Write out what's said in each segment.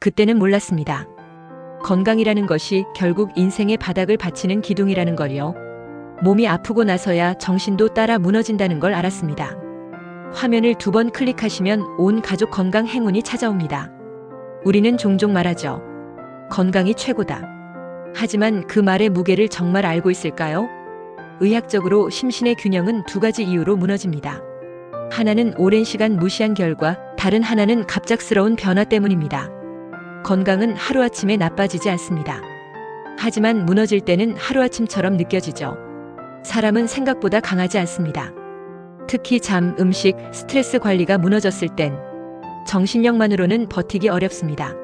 그때는 몰랐습니다. 건강이라는 것이 결국 인생의 바닥을 받치는 기둥이라는 걸요. 몸이 아프고 나서야 정신도 따라 무너진다는 걸 알았습니다. 화면을 2번 클릭하시면 온 가족 건강 행운이 찾아옵니다. 우리는 종종 말하죠. 건강이 최고다. 하지만 그 말의 무게를 정말 알고 있을까요? 의학적으로 심신의 균형은 2가지 이유로 무너집니다. 하나는 오랜 시간 무시한 결과, 다른 하나는 갑작스러운 변화 때문입니다. 건강은 하루아침에 나빠지지 않습니다. 하지만 무너질 때는 하루아침처럼 느껴지죠. 사람은 생각보다 강하지 않습니다. 특히 잠, 음식, 스트레스 관리가 무너졌을 땐 정신력만으로는 버티기 어렵습니다.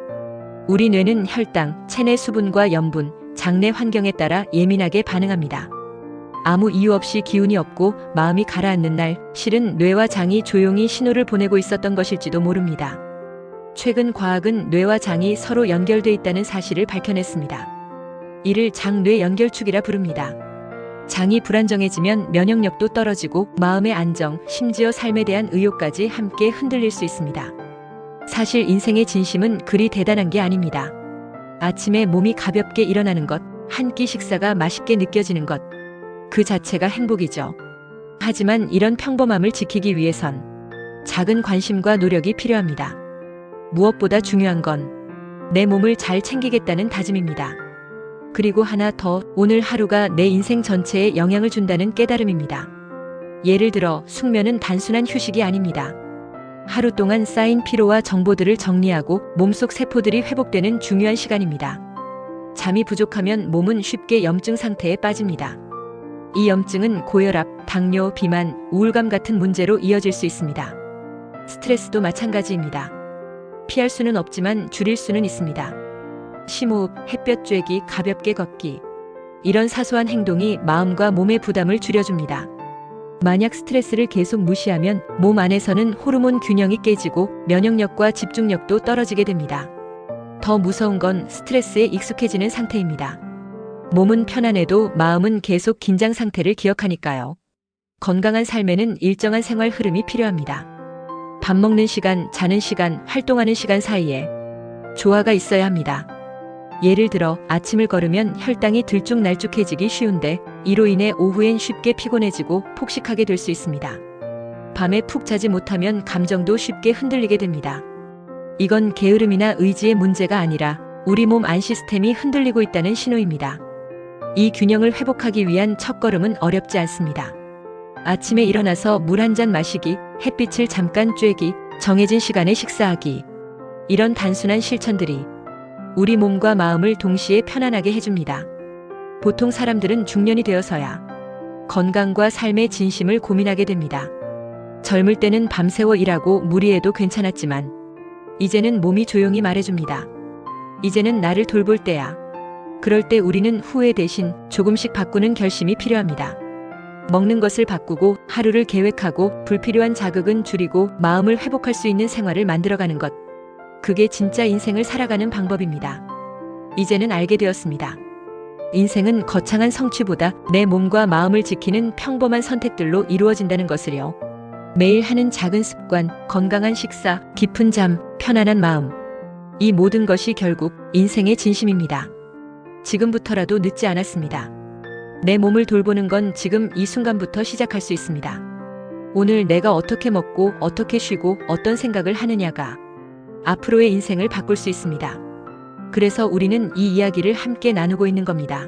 우리 뇌는 혈당, 체내 수분과 염분, 장내 환경에 따라 예민하게 반응합니다. 아무 이유 없이 기운이 없고 마음이 가라앉는 날, 실은 뇌와 장이 조용히 신호를 보내고 있었던 것일지도 모릅니다. 최근 과학은 뇌와 장이 서로 연결돼 있다는 사실을 밝혀냈습니다. 이를 장뇌 연결축이라 부릅니다. 장이 불안정해지면 면역력도 떨어지고 마음의 안정, 심지어 삶에 대한 의욕까지 함께 흔들릴 수 있습니다. 사실 인생의 진심은 그리 대단한 게 아닙니다. 아침에 몸이 가볍게 일어나는 것, 한 끼 식사가 맛있게 느껴지는 것, 그 자체가 행복이죠. 하지만 이런 평범함을 지키기 위해선 작은 관심과 노력이 필요합니다. 무엇보다 중요한 건 내 몸을 잘 챙기겠다는 다짐입니다. 그리고 하나 더, 오늘 하루가 내 인생 전체에 영향을 준다는 깨달음입니다. 예를 들어 숙면은 단순한 휴식이 아닙니다. 하루 동안 쌓인 피로와 정보들을 정리하고 몸속 세포들이 회복되는 중요한 시간입니다. 잠이 부족하면 몸은 쉽게 염증 상태에 빠집니다. 이 염증은 고혈압, 당뇨, 비만, 우울감 같은 문제로 이어질 수 있습니다. 스트레스도 마찬가지입니다. 피할 수는 없지만 줄일 수는 있습니다. 심호흡, 햇볕 쬐기, 가볍게 걷기. 이런 사소한 행동이 마음과 몸의 부담을 줄여줍니다. 만약 스트레스를 계속 무시하면 몸 안에서는 호르몬 균형이 깨지고 면역력과 집중력도 떨어지게 됩니다. 더 무서운 건 스트레스에 익숙해지는 상태입니다. 몸은 편안해도 마음은 계속 긴장 상태를 기억하니까요. 건강한 삶에는 일정한 생활 흐름이 필요합니다. 밥 먹는 시간, 자는 시간, 활동하는 시간 사이에 조화가 있어야 합니다. 예를 들어 아침을 걸으면 혈당이 들쭉날쭉해지기 쉬운데 이로 인해 오후엔 쉽게 피곤해지고 폭식하게 될 수 있습니다. 밤에 푹 자지 못하면 감정도 쉽게 흔들리게 됩니다. 이건 게으름이나 의지의 문제가 아니라 우리 몸 안 시스템이 흔들리고 있다는 신호입니다. 이 균형을 회복하기 위한 첫걸음은 어렵지 않습니다. 아침에 일어나서 물 한 잔 마시기, 햇빛을 잠깐 쬐기, 정해진 시간에 식사하기. 이런 단순한 실천들이 우리 몸과 마음을 동시에 편안하게 해줍니다. 보통 사람들은 중년이 되어서야 건강과 삶의 진심을 고민하게 됩니다. 젊을 때는 밤새워 일하고 무리해도 괜찮았지만 이제는 몸이 조용히 말해줍니다. 이제는 나를 돌볼 때야. 그럴 때 우리는 후회 대신 조금씩 바꾸는 결심이 필요합니다. 먹는 것을 바꾸고 하루를 계획하고 불필요한 자극은 줄이고 마음을 회복할 수 있는 생활을 만들어가는 것. 그게 진짜 인생을 살아가는 방법입니다. 이제는 알게 되었습니다. 인생은 거창한 성취보다 내 몸과 마음을 지키는 평범한 선택들로 이루어진다는 것을요. 매일 하는 작은 습관, 건강한 식사, 깊은 잠, 편안한 마음. 이 모든 것이 결국 인생의 진심입니다. 지금부터라도 늦지 않았습니다. 내 몸을 돌보는 건 지금 이 순간부터 시작할 수 있습니다. 오늘 내가 어떻게 먹고 어떻게 쉬고 어떤 생각을 하느냐가 앞으로의 인생을 바꿀 수 있습니다. 그래서 우리는 이 이야기를 함께 나누고 있는 겁니다.